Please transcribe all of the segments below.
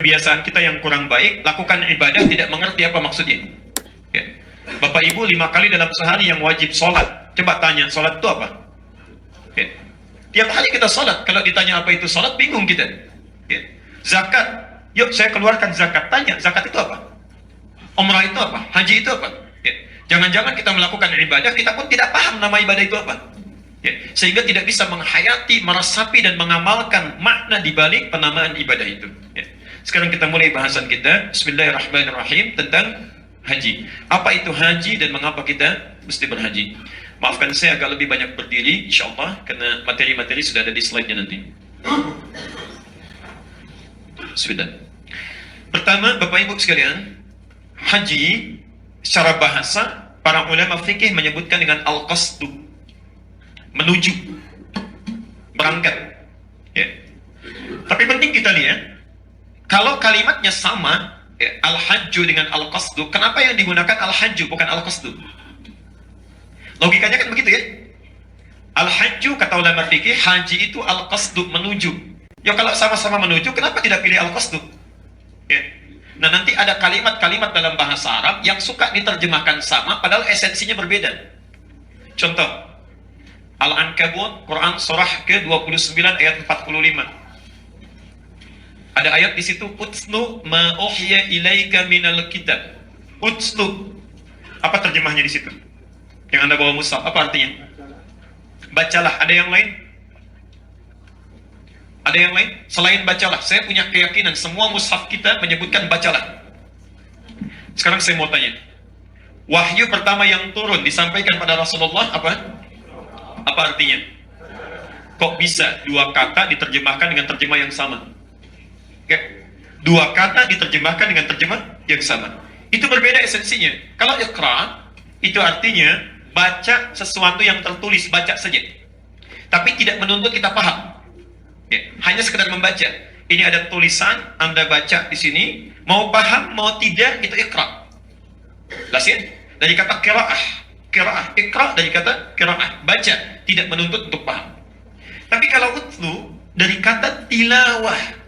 kebiasaan kita yang kurang baik, lakukan ibadah tidak mengerti apa maksudnya. Ya. Bapak Ibu 5 kali dalam sehari yang wajib sholat. Coba tanya, sholat itu apa? Ya. Tiap hari kita sholat, kalau ditanya apa itu sholat, bingung kita. Ya. Zakat, yuk saya keluarkan zakat. Tanya, zakat itu apa? Umrah itu apa? Haji itu apa? Ya. Jangan-jangan kita melakukan ibadah, kita pun tidak paham nama ibadah itu apa. Ya. Sehingga tidak bisa menghayati, meresapi, dan mengamalkan makna dibalik penamaan ibadah itu. Ya. Sekarang kita mulai bahasan kita. Bismillahirrahmanirrahim tentang haji. Apa itu haji dan mengapa kita mesti berhaji? Maafkan saya agak lebih banyak berdiri, insyaAllah, karena materi-materi sudah ada di slide-nya nanti. Sudah. Pertama, Bapak Ibu sekalian, haji secara bahasa para ulama fikih menyebutkan dengan al-qasdu, menuju, berangkat. Ya. Tapi penting kita lihat, kalau kalimatnya sama, ya, al-hajju dengan al-qasdu, kenapa yang digunakan al-hajju bukan al-qasdu? Logikanya kan begitu ya. Al-hajju kata ulama fikih, haji itu al-qasdu, menuju. Ya kalau sama-sama menuju, kenapa tidak pilih al-qasdu? Ya. Nah nanti ada kalimat-kalimat dalam bahasa Arab yang suka diterjemahkan sama, padahal esensinya berbeda. Contoh, Al-Ankabut, Quran surah ke-29 ayat 45. Ada ayat di situ, Utslu ma uhya ilaika minal kitab. Utslu. Apa terjemahnya di situ? Yang Anda bawa mushaf, apa artinya? Bacalah. Ada yang lain? Ada yang lain? Selain bacalah. Saya punya keyakinan semua mushaf kita menyebutkan bacalah. Sekarang saya mau tanya. Wahyu pertama yang turun disampaikan pada Rasulullah apa? Apa artinya? Kok bisa dua kata diterjemahkan dengan terjemah yang sama? Ya. Dua kata diterjemahkan dengan terjemah yang sama. Itu berbeda esensinya. Kalau iqra, itu artinya baca sesuatu yang tertulis, baca saja. Tapi tidak menuntut kita paham. Ya, hanya sekedar membaca. Ini ada tulisan, Anda baca di sini, mau paham, mau tidak, itu iqra. Jelas ya? Dari kata qiraah. Qiraah, iqra dari kata qiraah, baca, tidak menuntut untuk paham. Tapi kalau utlu dari kata tilawah,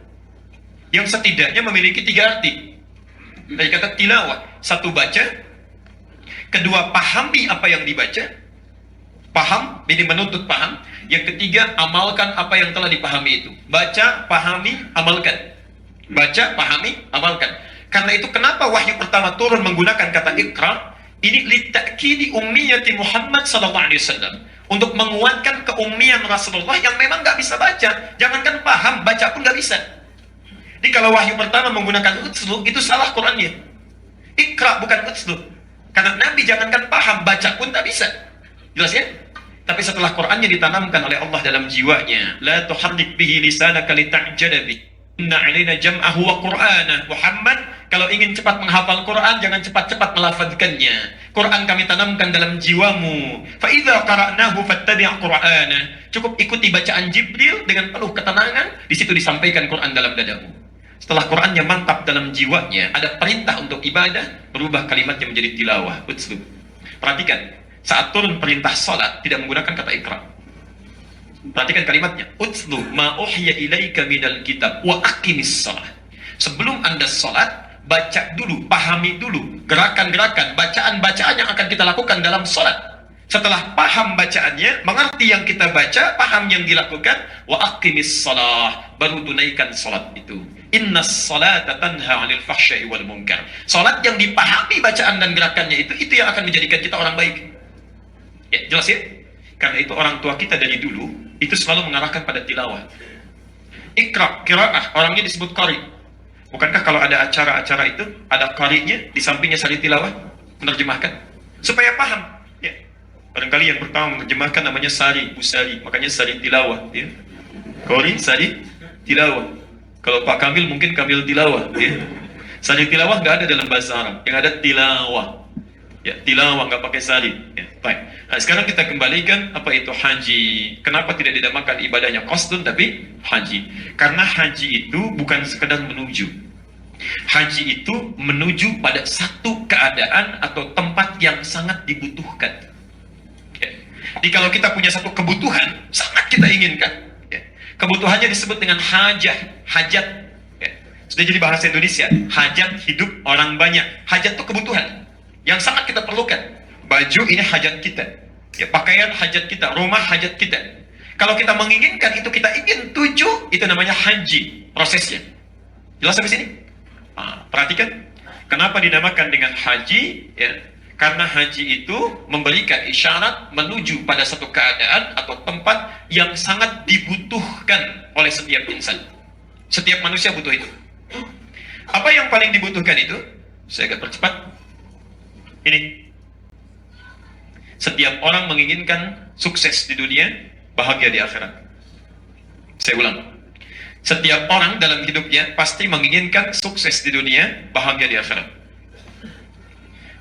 yang setidaknya memiliki 3 arti. Dari kata tilawah, 1 baca, kedua pahami apa yang dibaca, paham, ini menuntut paham. Yang ketiga, amalkan apa yang telah dipahami itu. Baca, pahami, amalkan. Baca, pahami, amalkan. Karena itu kenapa wahyu pertama turun menggunakan kata ikra? Ini litakidi ummiyati Muhammad SAW, untuk menguatkan keummian Rasulullah yang memang nggak bisa baca. Jangankan paham, baca pun nggak bisa. Jadi kalau wahyu pertama menggunakan utslu, itu salah Qurannya. Ikra bukan utslu. Karena Nabi jangankan paham, baca pun tak bisa. Jelas ya? Tapi setelah Qurannya ditanamkan oleh Allah dalam jiwanya, la tuharrik bihi lisanaka lita'jala bihi. Inna 'alaina jam'ahu wa Qur'ana. Muhammad, kalau ingin cepat menghafal Quran, jangan cepat-cepat melafazkannya. Quran kami tanamkan dalam jiwamu. Fa idza qara'nahu fattabi' Qur'ana. Cukup ikuti bacaan Jibril dengan penuh ketenangan, di situ disampaikan Quran dalam dadamu. Setelah Qurannya mantap dalam jiwanya, ada perintah untuk ibadah, berubah kalimatnya menjadi tilawah, utslu. Perhatikan, saat turun perintah salat tidak menggunakan kata ikra. Perhatikan kalimatnya, utslu ma uhya ilaika minal kitab wa aqimis salat. Sebelum Anda salat, baca dulu, pahami dulu gerakan-gerakan, bacaan-bacaan yang akan kita lakukan dalam salat. Setelah paham bacaannya, mengerti yang kita baca, paham yang dilakukan, wa aqimis salat, baru tunaikan salat itu. Inna salata tanha 'anil fahsya'i wal munkar. Salat yang dipahami bacaan dan gerakannya itu yang akan menjadikan kita orang baik. Ya, jelas ya? Karena itu orang tua kita dari dulu itu selalu mengarahkan pada tilawah. Ikra, qiraah, orangnya disebut qari. Bukankah kalau ada acara-acara itu ada qarinya di sampingnya sari tilawah menerjemahkan supaya paham? Ya. Barangkali yang pertama menerjemahkan namanya Sari, Busari, makanya Sari tilawah, ya. Qari, Sari tilawah. Kalau Pak Kamil mungkin Kamil tilawah, ya. Sari tilawah nggak ada dalam bahasa Arab, yang ada tilawah. Ya, tilawah nggak pakai sari. Ya, baik. Nah, sekarang kita kembalikan apa itu haji. Kenapa tidak dinamakan ibadahnya qasdun tapi haji? Karena haji itu bukan sekedar menuju. Haji itu menuju pada satu keadaan atau tempat yang sangat dibutuhkan. Ya. Jadi kalau kita punya satu kebutuhan sangat kita inginkan, ya. Kebutuhannya disebut dengan hajah, hajat. Ya. Sudah jadi bahasa Indonesia. Hajat hidup orang banyak. Hajat itu kebutuhan yang sangat kita perlukan. Baju ini hajat kita. Ya, pakaian hajat kita, rumah hajat kita. Kalau kita menginginkan itu, kita ingin tuju, itu namanya haji prosesnya. Jelas sampai sini? Perhatikan. Kenapa dinamakan dengan haji? Ya, karena haji itu memberikan isyarat menuju pada satu keadaan atau tempat yang sangat dibutuhkan oleh setiap insan. Setiap manusia butuh itu. Apa yang paling dibutuhkan itu? Saya agak percepat. Ini. Setiap orang menginginkan sukses di dunia, bahagia di akhirat. Saya ulang. Setiap orang dalam hidupnya pasti menginginkan sukses di dunia, bahagia di akhirat.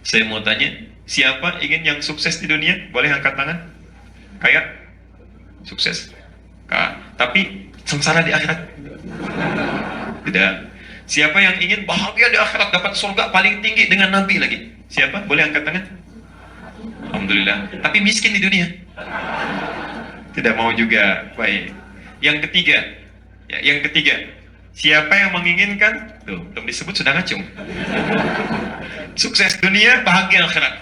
Saya mau tanya, siapa ingin yang sukses di dunia? Boleh angkat tangan? Kayak sukses. Tapi sengsara di akhirat? Tidak. Siapa yang ingin bahagia di akhirat, dapat surga paling tinggi dengan Nabi lagi? Siapa? Boleh angkat tangan? Alhamdulillah. Tapi miskin di dunia? Tidak mau juga. Baik. Yang ketiga, siapa yang menginginkan? Tuh, belum disebut sudah ngacung. Sukses dunia, bahagia akhirat.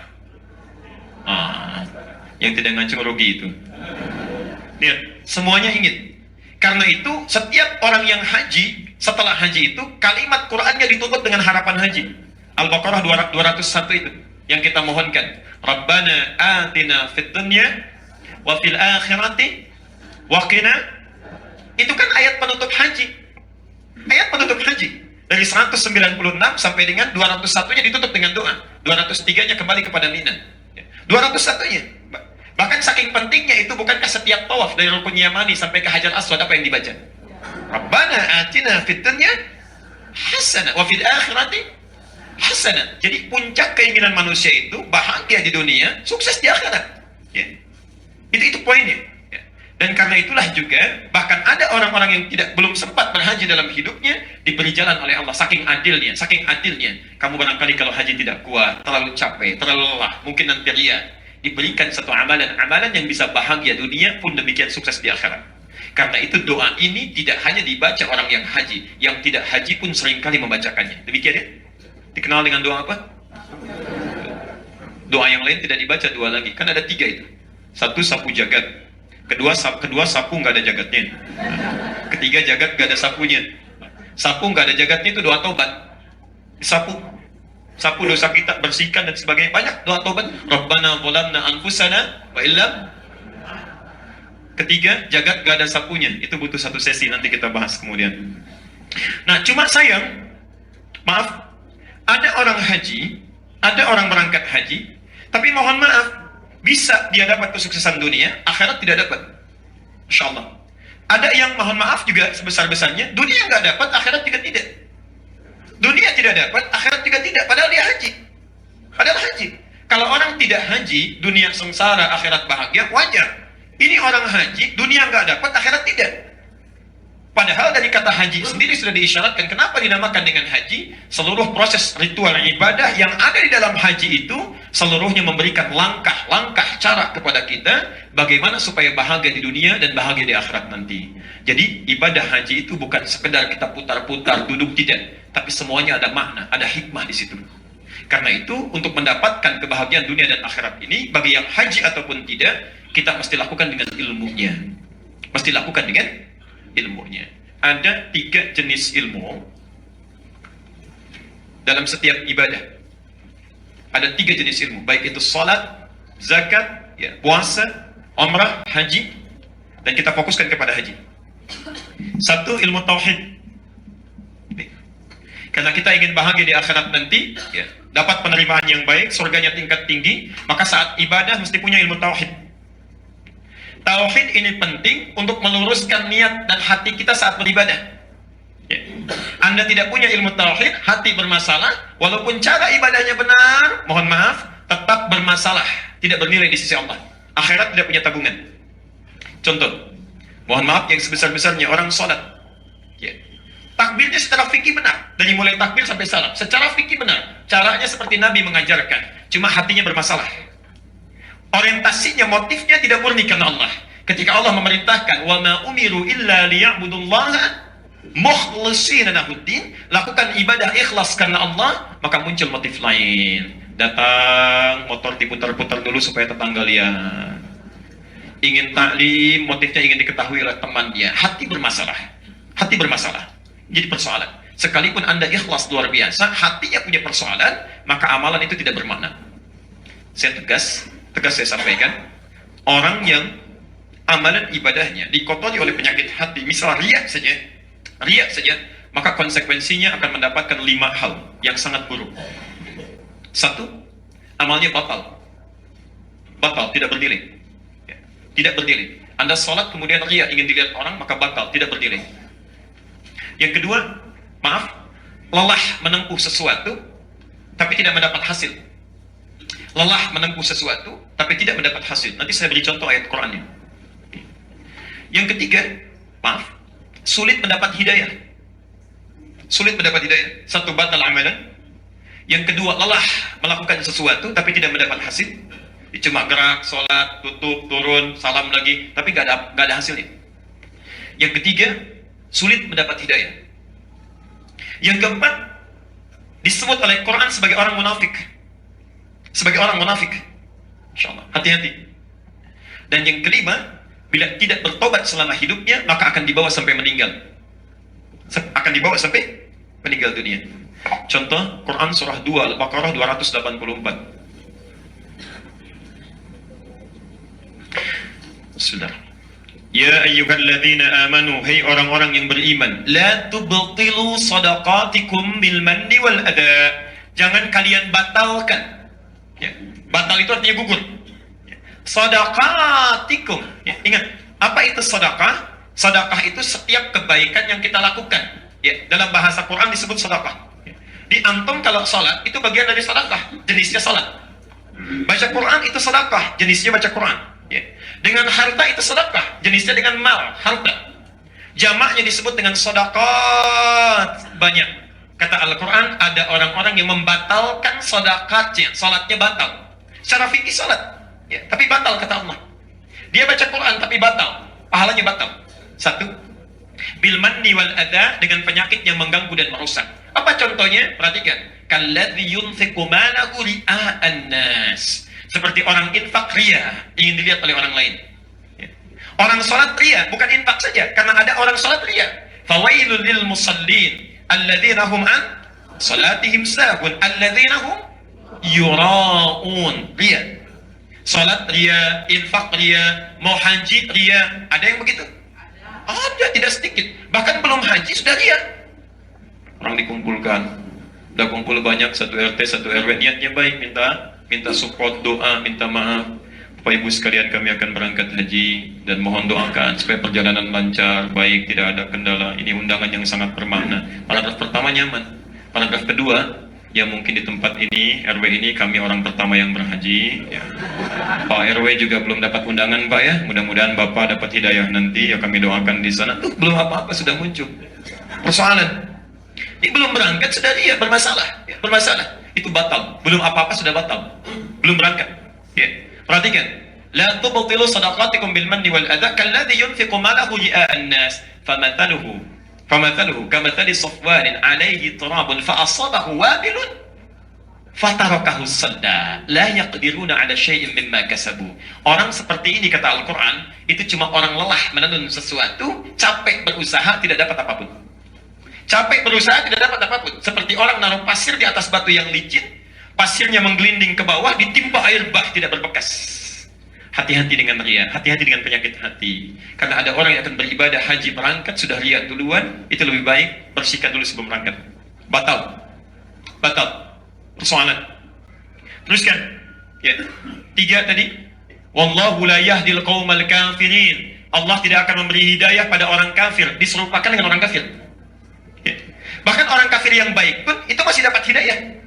Yang tidak ngacung rugi itu. Lihat, semuanya ingin. Karena itu, setiap orang yang haji, setelah haji itu, kalimat Qur'annya ditutup dengan harapan haji. Al-Baqarah 201 itu yang kita mohonkan. Rabbana atina fid dunya wa fil akhirati wa qina. Itu kan ayat penutup haji. Ayat penutup haji. Dari 196 sampai dengan 201-nya ditutup dengan doa. 203-nya kembali kepada Mina. 201-nya. Bahkan saking pentingnya itu, bukankah setiap tawaf dari Rukun Yamani sampai ke Hajar Aswad apa yang dibaca? Rabbana atina fid dunya hasanah wa fil akhirati hasanah. Jadi puncak keinginan manusia itu bahagia di dunia, sukses di akhirat. Ya. Itu poinnya. Ya. Dan karena itulah juga bahkan ada orang-orang yang belum sempat berhaji dalam hidupnya diberi jalan oleh Allah. Saking adilnya. Kamu barangkali kalau haji tidak kuat, terlalu capek, terlalu lelah, mungkin nanti ria. Diberikan satu amalan yang bisa bahagia dunia pun demikian sukses di akhirat. Karena itu doa ini tidak hanya dibaca orang yang haji, yang tidak haji pun seringkali membacakannya. Demikian ya. Dikenal dengan doa apa? Doa yang lain tidak dibaca, dua lagi. Kan ada 3 itu. Satu, sapu jagat. Kedua sapu nggak ada jagatnya. Ketiga, jagat nggak ada sapunya. Sapu nggak ada jagatnya itu doa taubat. Sapu dosa kita, bersihkan dan sebagainya. Banyak doa taubat. Rabbana zalamna anfusana wa illam. Ketiga, jagat nggak ada sapunya. Itu butuh satu sesi, nanti kita bahas kemudian. Nah, cuma sayang, maaf, ada orang haji, ada orang berangkat haji, tapi mohon maaf, bisa dia dapat kesuksesan dunia, akhirat tidak dapat. Insya Allah. Ada yang mohon maaf juga sebesar-besarnya, dunia nggak dapat, akhirat juga tidak. Dunia tidak dapat, akhirat juga tidak, padahal dia haji. Padahal haji. Kalau orang tidak haji, dunia sengsara, akhirat bahagia, wajar. Ini orang haji, dunia nggak dapat, akhirat tidak. Padahal dari kata haji sendiri sudah diisyaratkan. Kenapa dinamakan dengan haji? Seluruh proses ritual ibadah yang ada di dalam haji itu seluruhnya memberikan langkah-langkah cara kepada kita bagaimana supaya bahagia di dunia dan bahagia di akhirat nanti. Jadi ibadah haji itu bukan sekedar kita putar-putar duduk, tidak, tapi semuanya ada makna, ada hikmah di situ. Karena itu untuk mendapatkan kebahagiaan dunia dan akhirat ini, bagi yang haji ataupun tidak, kita mesti lakukan dengan ilmunya. Mesti lakukan dengan ilmunya. Ada 3 jenis ilmu dalam setiap ibadah. Ada 3 jenis ilmu, baik itu salat, zakat, ya, puasa, umrah, haji, dan kita fokuskan kepada haji. 1, ilmu tauhid. Karena kita ingin bahagia di akhirat nanti, ya, dapat penerimaan yang baik, surganya tingkat tinggi, maka saat ibadah mesti punya ilmu tauhid. Tauhid ini penting untuk meluruskan niat dan hati kita saat beribadah. Ya. Anda tidak punya ilmu tauhid, hati bermasalah, walaupun cara ibadahnya benar, mohon maaf, tetap bermasalah, tidak bernilai di sisi Allah. Akhirat tidak punya tabungan. Contoh, mohon maaf yang sebesar-besarnya orang sholat. Ya. Takbirnya secara fikih benar, dari mulai takbir sampai salam. Secara fikih benar, caranya seperti Nabi mengajarkan, cuma hatinya bermasalah. Orientasinya, motifnya tidak murni karena Allah. Ketika Allah memerintahkan wa ma umiru illa liya'budullaha Mukhlishina lahuddin, lakukan ibadah ikhlas karena Allah, maka muncul motif lain. Datang, motor diputar-putar dulu supaya tetangga lihat. Ingin taklim, motifnya ingin diketahui oleh teman dia. Hati bermasalah. Hati bermasalah. Jadi persoalan. Sekalipun Anda ikhlas luar biasa, hatinya punya persoalan, maka amalan itu tidak bermakna. Saya tegas saya sampaikan, orang yang amalan ibadahnya dikotori oleh penyakit hati, misal riya saja, maka konsekuensinya akan mendapatkan 5 hal yang sangat buruk. 1, amalnya batal, tidak bernilai. Tidak bernilai. Anda sholat kemudian riya, ingin dilihat orang, maka batal, tidak bernilai. Yang kedua, lelah menempuh sesuatu tapi tidak mendapat hasil. Lelah menempuh sesuatu tapi tidak mendapat hasil. Nanti saya beri contoh ayat Qur'annya. Yang ketiga, sulit mendapat hidayah. Sulit mendapat hidayah. 1, batal amalan. Yang kedua, lelah melakukan sesuatu tapi tidak mendapat hasil. Cuma gerak, sholat, tutup, turun, salam lagi, tapi gak ada hasilnya. Yang ketiga, sulit mendapat hidayah. Yang keempat, disebut oleh Quran sebagai orang munafik. Sebagai orang munafik. Insyaallah, hati-hati. Dan yang kelima, bila tidak bertobat selama hidupnya, maka akan dibawa sampai meninggal. Akan dibawa sampai meninggal dunia. Contoh, Quran surah 2 Al-Baqarah 284. Sudah. Ya ayyuhalladzina amanu, hai orang-orang yang beriman, la tubtilu shadaqatikum bil manni wal adha. Jangan kalian batalkan. Ya. Batal itu artinya gugur. Ya. Shadaqatikum. Ya. Ingat, apa itu sedekah? Sedekah itu setiap kebaikan yang kita lakukan. Ya, dalam bahasa Quran disebut sedekah. Ya. Di antum kalau salat itu bagian dari sedekah, jenisnya salat. Baca Quran itu sedekah, jenisnya baca Quran. Ya. Dengan harta itu sedekah, jenisnya dengan mal, harta. Jamaknya disebut dengan sedekah banyak. Kata Al-Quran, ada orang-orang yang membatalkan sedekahnya, salatnya batal. Secara fikih salat, ya, tapi batal kata Allah. Dia baca Quran tapi batal, pahalanya batal. 1, bil manni wal adha, dengan penyakit yang mengganggu dan merusak. Apa contohnya? Perhatikan. Kalladzi yunfiqu malahu ria'an nas. Seperti orang infak riya, ingin dilihat oleh orang lain. Ya. Orang salat riya, bukan infak saja, karena ada orang salat riya. Fawailul lil musallin alladzina hum an salatihim sahun alladzina hum yura'un. Riya. Salat riya, infak riya, mau haji riya. Ada yang begitu? Ada, tidak sedikit. Bahkan belum haji sudah riya. Orang dikumpulkan, udah kumpul banyak, satu RT, satu RW, niatnya baik, minta support, doa, minta maaf. Bapak Ibu sekalian, kami akan berangkat haji dan mohon doakan supaya perjalanan lancar, baik, tidak ada kendala. Ini undangan yang sangat bermakna. Paragraf pertama nyaman. Paragraf kedua, ya mungkin di tempat ini, RW ini kami orang pertama yang berhaji. Ya. Pak RW juga belum dapat undangan Pak ya. Mudah-mudahan Bapak dapat hidayah nanti. Ya kami doakan di sana. Tuh belum apa-apa sudah muncul persoalan. Ini belum berangkat sudah dia bermasalah. Ya, bermasalah. Itu batal. Belum apa-apa sudah batal. Belum berangkat. Ya. Perhatikan. La tubtilu sadaqatikum bil manni wal adha kalladhi yunfiqu malahu ri'a'an nas famathaluhu kamathali safwanin 'alayhi turabun fa asabahu wabilun fatarakahu sadda la yaqdiruna 'ala syai'in mimma kasabu. Orang seperti ini kata Al-Qur'an itu cuma orang lelah menenun sesuatu, capek berusaha tidak dapat apapun. Capek berusaha tidak dapat apapun. Seperti orang naruh pasir di atas batu yang licin, pasirnya menggelinding ke bawah, ditimpa air bah tidak berbekas. Hati-hati dengan riya, hati-hati dengan penyakit hati. Karena ada orang yang akan beribadah haji berangkat sudah riya duluan, itu lebih baik bersihkan dulu sebelum berangkat. Batal. Persoalan. Teruskan. Ya. 3 tadi. Wallahu la yahdil qaumal kafirin. Allah tidak akan memberi hidayah pada orang kafir, diserupakan dengan orang kafir. Ya. Bahkan orang kafir yang baik pun itu masih dapat hidayah.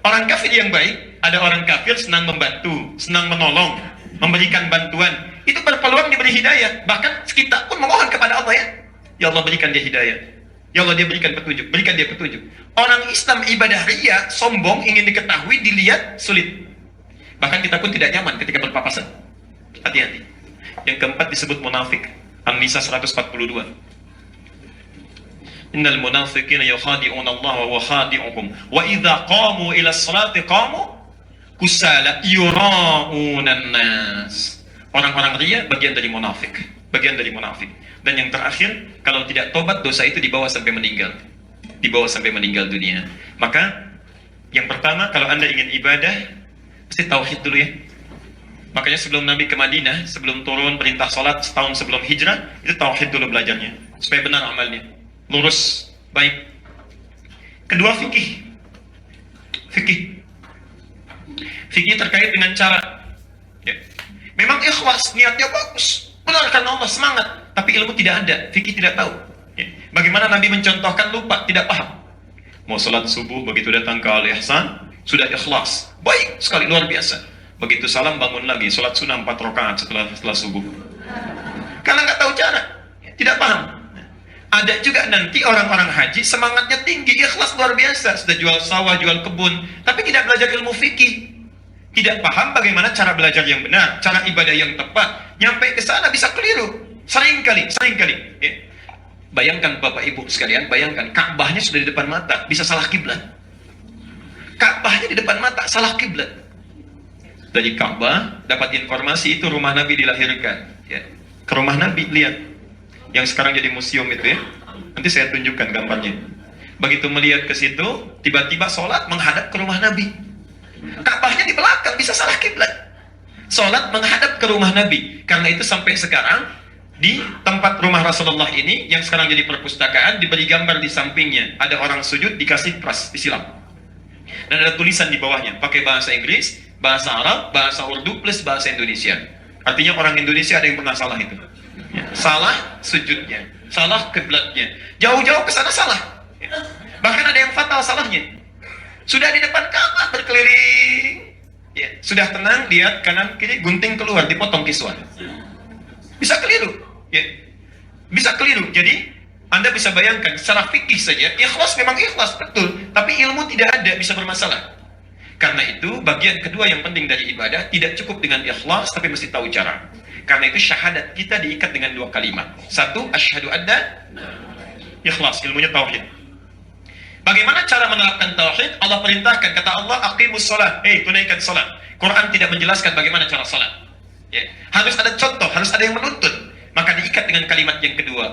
Orang kafir yang baik, ada orang kafir senang membantu, senang menolong, memberikan bantuan, itu berpeluang diberi hidayah. Bahkan kita pun memohon kepada Allah, ya Allah berikan dia hidayah, ya Allah dia berikan petunjuk, berikan dia petunjuk. Orang Islam ibadah riya, sombong, ingin diketahui, dilihat, sulit. Bahkan kita pun tidak nyaman ketika berpapasan. Hati-hati. Yang keempat disebut munafik. An-Nisa 142. Innal munafiqina yukhadi'una Allah wa huwa khadi'uhum wa idza qamu ila sholati qamu kusala yura'unan nas. Orang-orang ria bagian dari munafik, bagian dari munafik. Dan yang terakhir, kalau tidak tobat dosa itu dibawa sampai meninggal. Dibawa sampai meninggal dunia. Maka yang pertama, kalau Anda ingin ibadah, mesti tauhid dulu ya. Makanya sebelum Nabi ke Madinah, sebelum turun perintah salat setahun sebelum hijrah, itu tauhid dulu belajarnya supaya benar amalnya, lurus, baik. Kedua, fikih. Fikih terkait dengan cara. Ya. Memang ikhlas, niatnya bagus, benar karena Allah, semangat, tapi ilmu tidak ada, fikih tidak tahu. Ya. Bagaimana Nabi mencontohkan, lupa, tidak paham. Mau salat subuh, begitu datang ke Al-Ihsan, sudah ikhlas, baik sekali, luar biasa. Begitu salam bangun lagi, salat sunnah 4 rakaat setelah subuh. Karena nggak tahu cara, tidak paham. Ada juga nanti orang-orang haji semangatnya tinggi, ikhlas luar biasa, sudah jual sawah, jual kebun, tapi tidak belajar ilmu fikih. Tidak paham bagaimana cara belajar yang benar, cara ibadah yang tepat. Nyampe ke sana bisa keliru. Seringkali. Ya. Bayangkan Bapak Ibu sekalian, bayangkan Ka'bahnya sudah di depan mata, bisa salah kiblat. Ka'bahnya di depan mata, salah kiblat. Dari Ka'bah dapat informasi itu rumah Nabi dilahirkan. Ya. Ke rumah Nabi, lihat. Yang sekarang jadi museum itu ya. Nanti saya tunjukkan gambarnya. Begitu melihat ke situ, tiba-tiba sholat menghadap ke rumah Nabi. Ka'bahnya di belakang, bisa salah kiblat. Sholat menghadap ke rumah Nabi. Karena itu sampai sekarang di tempat rumah Rasulullah ini, yang sekarang jadi perpustakaan, diberi gambar di sampingnya. Ada orang sujud, dikasih pras, disilam. Dan ada tulisan di bawahnya, pakai bahasa Inggris, bahasa Arab, bahasa Urdu, plus bahasa Indonesia. Artinya orang Indonesia ada yang pernah salah itu. Ya. Salah sujudnya, salah kiblatnya. Jauh-jauh ke sana salah. Ya. Bahkan ada yang fatal salahnya. Sudah di depan Ka'bah berkeliling, ya, sudah tenang, lihat kanan kiri, gunting keluar, dipotong kiswan. Bisa keliru, ya, bisa keliru. Jadi Anda bisa bayangkan secara fikih saja, ikhlas memang ikhlas betul, tapi ilmu tidak ada, bisa bermasalah. Karena itu bagian kedua yang penting dari ibadah, tidak cukup dengan ikhlas, tapi mesti tahu cara. Karena itu syahadat kita diikat dengan 2 kalimat. Satu, asyhadu anna, ikhlas, ilmunya tauhid. Bagaimana cara menerapkan tauhid? Allah perintahkan, kata Allah, aqimus sholat. Tunaikan sholat. Quran tidak menjelaskan bagaimana cara sholat. Ya. Harus ada contoh, harus ada yang menuntut. Maka diikat dengan kalimat yang kedua.